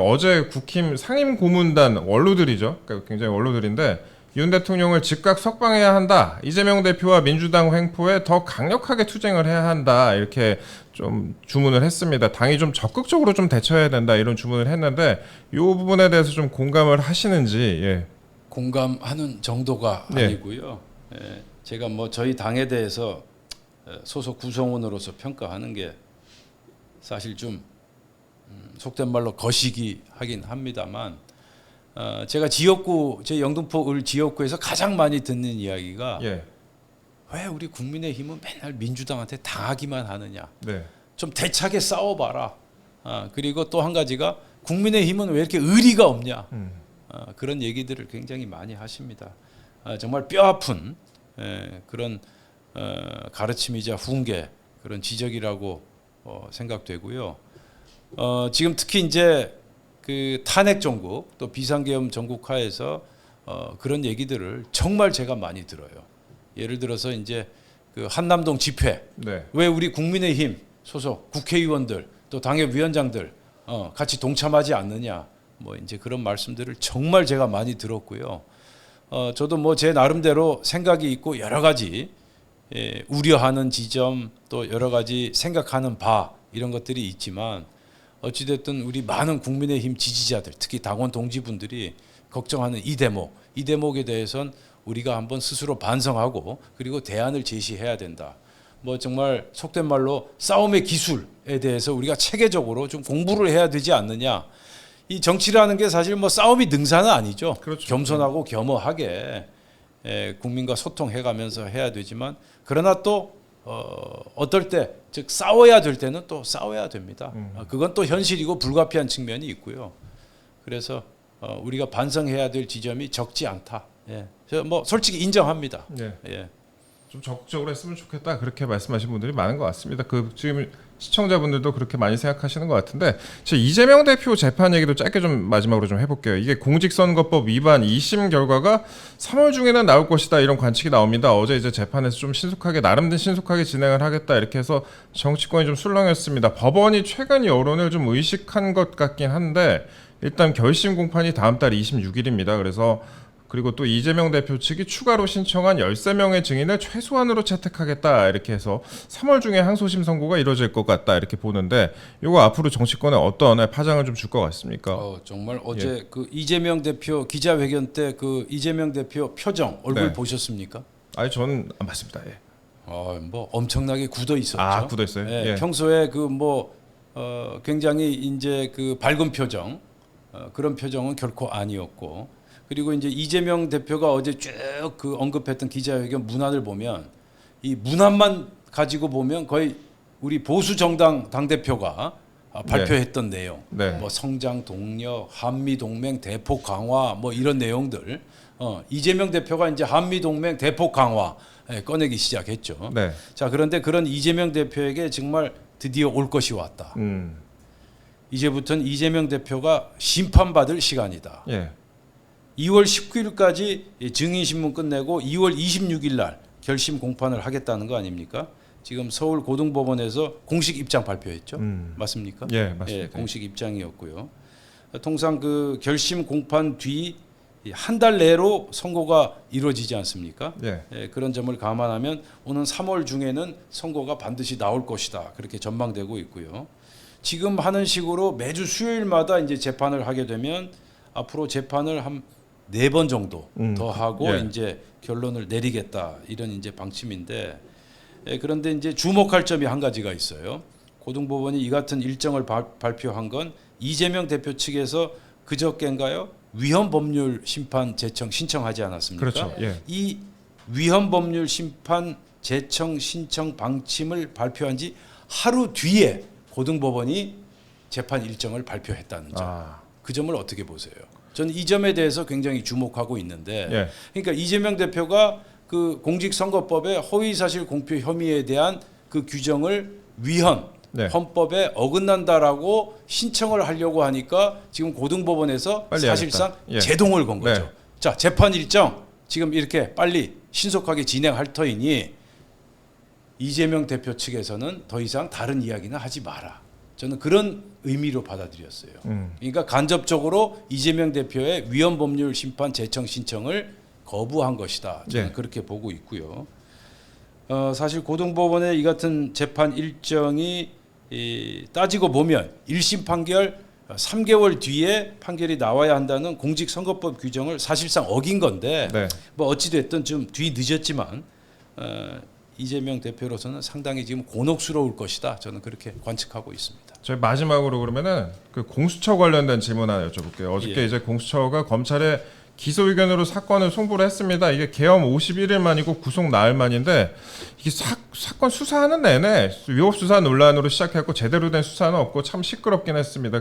어제 국힘 상임고문단 원로들이죠. 그러니까 굉장히 원로들인데 윤 대통령을 즉각 석방해야 한다. 이재명 대표와 민주당 횡포에 더 강력하게 투쟁을 해야 한다. 이렇게 좀 주문을 했습니다. 당이 좀 적극적으로 좀 대처해야 된다. 이런 주문을 했는데 이 부분에 대해서 좀 공감을 하시는지. 예. 공감하는 정도가 네. 아니고요. 제가 뭐 저희 당에 대해서 소속 구성원으로서 평가하는 게 사실 좀 속된 말로 거시기 하긴 합니다만 제가 지역구 제 영등포 을 지역구에서 가장 많이 듣는 이야기가 예. 왜 우리 국민의힘은 맨날 민주당한테 당하기만 하느냐. 네. 좀 대차게 싸워봐라. 그리고 또 한 가지가 국민의힘은 왜 이렇게 의리가 없냐. 그런 얘기들을 굉장히 많이 하십니다. 정말 뼈아픈 그런 가르침이자 훈계 그런 지적이라고 생각되고요. 지금 특히 이제 그 탄핵 정국 또 비상계엄 정국하에서 그런 얘기들을 정말 제가 많이 들어요. 예를 들어서 이제 그 한남동 집회 네. 왜 우리 국민의힘 소속 국회의원들 또 당협위원장들 같이 동참하지 않느냐 뭐 이제 그런 말씀들을 정말 제가 많이 들었고요. 저도 뭐 제 나름대로 생각이 있고 여러 가지 우려하는 지점 또 여러 가지 생각하는 바 이런 것들이 있지만 어찌됐든 우리 많은 국민의힘 지지자들 특히 당원 동지분들이 걱정하는 이 대목에 대해서는 우리가 한번 스스로 반성하고 그리고 대안을 제시해야 된다. 뭐 정말 속된 말로 싸움의 기술에 대해서 우리가 체계적으로 좀 공부를 해야 되지 않느냐. 이 정치라는 게 사실 뭐 싸움이 능사는 아니죠. 그렇죠. 겸손하고 겸허하게 국민과 소통해가면서 해야 되지만 그러나 또 어떨 때 즉 싸워야 될 때는 또 싸워야 됩니다. 그건 또 현실이고 불가피한 측면이 있고요. 그래서 우리가 반성해야 될 지점이 적지 않다. 뭐 솔직히 인정합니다. 네. 예. 좀 적극적으로 했으면 좋겠다. 그렇게 말씀하신 분들이 많은 것 같습니다. 그 지금 시청자분들도 그렇게 많이 생각하시는 것 같은데 제 이재명 대표 재판 얘기도 짧게 좀 마지막으로 좀 해볼게요. 이게 공직선거법 위반 2심 결과가 3월 중에는 나올 것이다 이런 관측이 나옵니다. 어제 이제 재판에서 좀 신속하게 나름대로 신속하게 진행을 하겠다 이렇게 해서 정치권이 좀 술렁였습니다. 법원이 최근 여론을 좀 의식한 것 같긴 한데 일단 결심 공판이 다음 달 26일입니다. 그리고 또 이재명 대표 측이 추가로 신청한 13명의 증인을 최소한으로 채택하겠다 이렇게 해서 3월 중에 항소심 선고가 이루어질 것 같다 이렇게 보는데 이거 앞으로 정치권에 어떤 파장을 좀 줄 것 같습니까? 정말 어제 그 이재명 대표 기자회견 때 그 이재명 대표 표정 얼굴 네. 보셨습니까? 아니 저는 안 봤습니다. 예. 뭐 엄청나게 굳어 있었죠. 굳어 있어요. 예. 평소에 그 뭐 굉장히 이제 그 밝은 표정 그런 표정은 결코 아니었고. 그리고 이제 이재명 대표가 어제 쭉 그 언급했던 기자회견 문안을 보면 이 문안만 가지고 보면 거의 우리 보수 정당 당 대표가 발표했던 내용, 네. 뭐 성장 동력, 한미 동맹 대폭 강화, 뭐 이런 내용들. 이재명 대표가 이제 한미 동맹 대폭 강화 꺼내기 시작했죠. 네. 자 그런데 그런 이재명 대표에게 정말 드디어 올 것이 왔다. 이제부터는 이재명 대표가 심판받을 시간이다. 예. 2월 19일까지 증인신문 끝내고 2월 26일 날 결심 공판을 하겠다는 거 아닙니까? 지금 서울 고등법원에서 공식 입장 발표했죠. 맞습니까? 예, 맞습니다. 공식 입장이었고요. 통상 그 결심 공판 뒤 한 달 내로 선고가 이루어지지 않습니까? 예. 그런 점을 감안하면 오는 3월 중에는 선고가 반드시 나올 것이다. 그렇게 전망되고 있고요. 지금 하는 식으로 매주 수요일마다 이제 재판을 하게 되면 앞으로 재판을 한 4번 정도 더 하고 예. 이제 결론을 내리겠다 이런 이제 방침인데 그런데 이제 주목할 점이 한 가지가 있어요. 고등법원이 이 같은 일정을 발표한 건 이재명 대표 측에서 그저께인가요? 위헌 법률 심판 제청 신청하지 않았습니까? 그렇죠. 예. 이 위헌 법률 심판 제청 신청 방침을 발표한 지 하루 뒤에 고등법원이 재판 일정을 발표했다는 점. 그 점을 어떻게 보세요? 저는 이 점에 대해서 굉장히 주목하고 있는데, 예. 그러니까 이재명 대표가 그 공직선거법의 허위사실 공표 혐의에 대한 그 규정을 위헌, 네. 헌법에 어긋난다라고 신청을 하려고 하니까 지금 고등법원에서 빨리 사실상 하겠다. 예. 제동을 건 거죠. 네. 자, 재판 일정 지금 이렇게 빨리 신속하게 진행할 터이니 이재명 대표 측에서는 더 이상 다른 이야기는 하지 마라. 저는 그런 의미로 받아들였어요. 그러니까 간접적으로 이재명 대표의 위헌법률 심판 재청 신청을 거부한 것이다. 저는 네. 그렇게 보고 있고요. 사실 고등법원의 이 같은 재판 일정이 따지고 보면 1심 판결 3개월 뒤에 판결이 나와야 한다는 공직선거법 규정을 사실상 어긴 건데 네. 뭐 어찌 됐든 좀 뒤 늦었지만 이재명 대표로서는 상당히 지금 곤혹스러울 것이다. 저는 그렇게 관측하고 있습니다. 저희 마지막으로 그러면은 그 공수처 관련된 질문 하나 여쭤볼게요. 어저께 예. 이제 공수처가 검찰에 기소 의견으로 사건을 송부를 했습니다. 이게 계엄 51일 만이고 구속 나흘 만인데 이게 사건 수사하는 내내 위법 수사 논란으로 시작했고 제대로 된 수사는 없고 참 시끄럽긴 했습니다.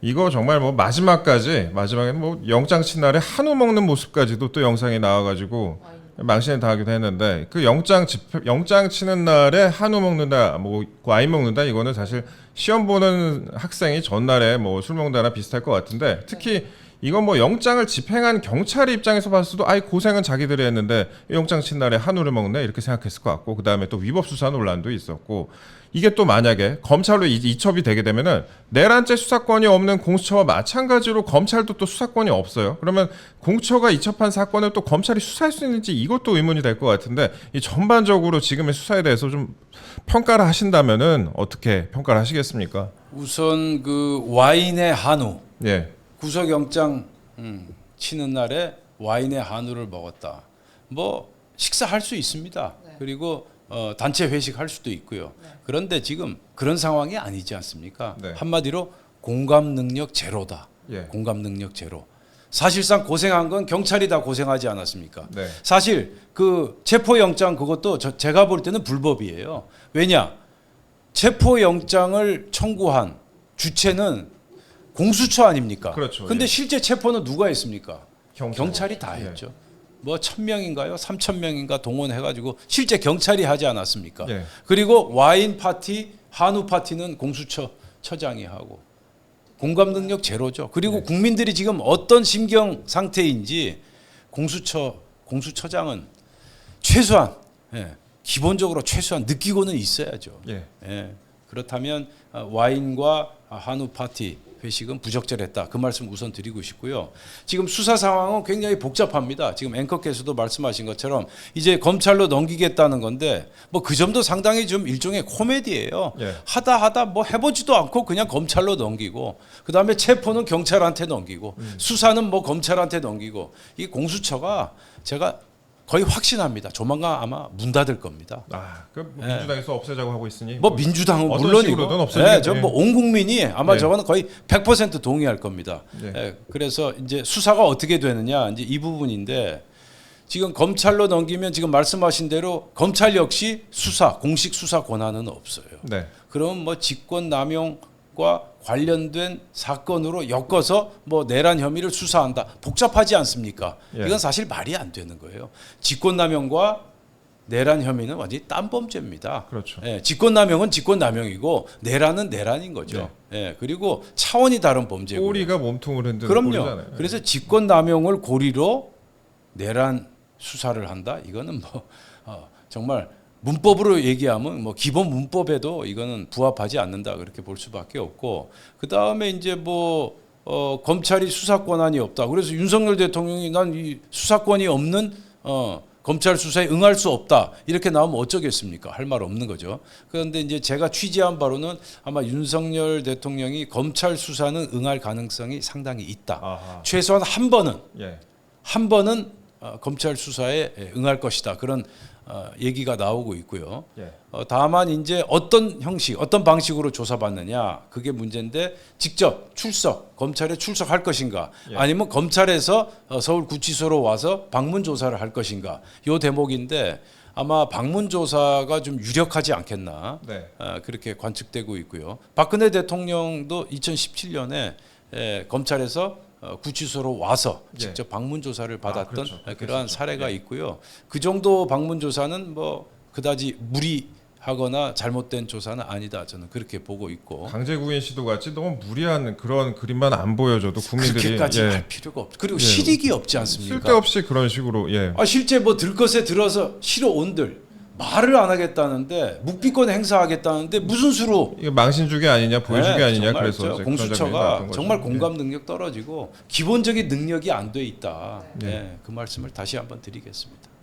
이거 정말 뭐 마지막에는 뭐 영장 친 날에 한우 먹는 모습까지도 또 영상이 나와가지고 망신을 당하기도 했는데 그 영장 치는 날에 한우 먹는다, 뭐 와인 먹는다 이거는 사실 시험 보는 학생이 전날에 뭐 술 먹는다나 비슷할 것 같은데 특히 이건 뭐 영장을 집행한 경찰의 입장에서 봤어도 아이 고생은 자기들이 했는데 영장 친 날에 한우를 먹네 이렇게 생각했을 것 같고 그 다음에 또 위법 수사 논란도 있었고 이게 또 만약에 검찰로 이첩이 되게 되면은 내란죄 수사권이 없는 공수처와 마찬가지로 검찰도 또 수사권이 없어요. 그러면 공수처가 이첩한 사건을 또 검찰이 수사할 수 있는지 이것도 의문이 될 것 같은데 이 전반적으로 지금의 수사에 대해서 좀 평가를 하신다면은 어떻게 평가를 하시겠습니까? 우선 그 와인의 한우 예, 구속영장 치는 날에 와인의 한우를 먹었다. 뭐 식사할 수 있습니다. 네. 그리고 단체 회식할 수도 있고요. 네. 그런데 지금 그런 상황이 아니지 않습니까? 네. 한마디로 공감 능력 제로다. 예. 공감 능력 제로. 사실상 고생한 건 경찰이 다 고생하지 않았습니까? 네. 사실 그 체포영장 그것도 제가 볼 때는 불법이에요. 왜냐? 체포영장을 청구한 주체는 공수처 아닙니까? 그렇죠. 근데 예. 실제 체포는 누가 했습니까? 경찰. 경찰이 다 예. 했죠. 뭐 1,000명인가요? 3,000명인가 동원해가지고 실제 경찰이 하지 않았습니까? 예. 그리고 와인 파티, 한우 파티는 공수처 처장이 하고 공감 능력 제로죠. 그리고 네. 국민들이 지금 어떤 심경 상태인지 공수처장은 최소한 기본적으로 최소한 느끼고는 있어야죠. 예. 예. 그렇다면 와인과 한우 파티 회식은 부적절했다. 그 말씀 우선 드리고 싶고요. 지금 수사 상황은 굉장히 복잡합니다. 지금 앵커께서도 말씀하신 것처럼 이제 검찰로 넘기겠다는 건데 뭐 그 점도 상당히 좀 일종의 코미디예요. 예. 하다 뭐 해보지도 않고 그냥 검찰로 넘기고 그다음에 체포는 경찰한테 넘기고 수사는 뭐 검찰한테 넘기고 이 공수처가 제가 거의 확신합니다. 조만간 아마 문 닫을 겁니다. 그 민주당에서 없애자고 하고 있으니 뭐 민주당은 어떤 물론이고, 식으로든 없애지겠네. 저뭐 온 국민이 아마 네. 저거는 거의 100% 동의할 겁니다. 네. 그래서 이제 수사가 어떻게 되느냐 이제 이 부분인데 지금 검찰로 넘기면 지금 말씀하신 대로 검찰 역시 공식 수사 권한은 없어요. 네. 그럼 뭐 직권 남용과 관련된 사건으로 엮어서 뭐 내란 혐의를 수사한다. 복잡하지 않습니까? 예. 이건 사실 말이 안 되는 거예요. 직권남용과 내란 혐의는 완전히 딴 범죄입니다. 그렇죠. 직권남용은 직권남용이고 내란은 내란인 거죠. 그리고 차원이 다른 범죄고. 꼬리가 몸통을 흔드는 그럼요. 꼴이잖아요. 그래서 직권남용을 고리로 내란 수사를 한다. 이거는 뭐 정말 문법으로 얘기하면 뭐 기본 문법에도 이거는 부합하지 않는다 그렇게 볼 수밖에 없고 그 다음에 이제 뭐 검찰이 수사 권한이 없다. 그래서 윤석열 대통령이 난 이 수사권이 없는 검찰 수사에 응할 수 없다 이렇게 나오면 어쩌겠습니까? 할 말 없는 거죠. 그런데 이제 제가 취재한 바로는 아마 윤석열 대통령이 검찰 수사는 응할 가능성이 상당히 있다. 아하. 최소한 한 번은 예. 검찰 수사에 응할 것이다. 그런 얘기가 나오고 있고요. 예. 다만 이제 어떤 형식, 어떤 방식으로 조사받느냐 그게 문제인데 직접 검찰에 출석할 것인가 예. 아니면 검찰에서 서울구치소로 와서 방문 조사를 할 것인가 요 대목인데 아마 방문 조사가 좀 유력하지 않겠나 네. 그렇게 관측되고 있고요. 박근혜 대통령도 2017년에 검찰에서 구치소로 와서 예. 직접 방문 조사를 받았던 그렇죠. 그러한 사례가 예. 있고요. 그 정도 방문 조사는 뭐 그다지 무리하거나 잘못된 조사는 아니다. 저는 그렇게 보고 있고. 강제구인 시도 같이 너무 무리한 그런 그림만 안 보여줘도 국민들이 그렇게까지 할 필요가 없. 그리고 예. 실익이 없지 않습니까? 쓸데없이 그런 식으로 예. 실제 뭐 들것에 들어서 실어온들 말을 안 하겠다는데 묵비권 행사하겠다는데 무슨 수로? 이게 망신주기 아니냐 보여주기 네, 아니냐 정말 그래서 저 이제 그런 장면이 공수처가 나왔던 거죠. 정말 예. 공감 능력 떨어지고 기본적인 능력이 안 돼 있다. 네. 네, 그 말씀을 다시 한번 드리겠습니다.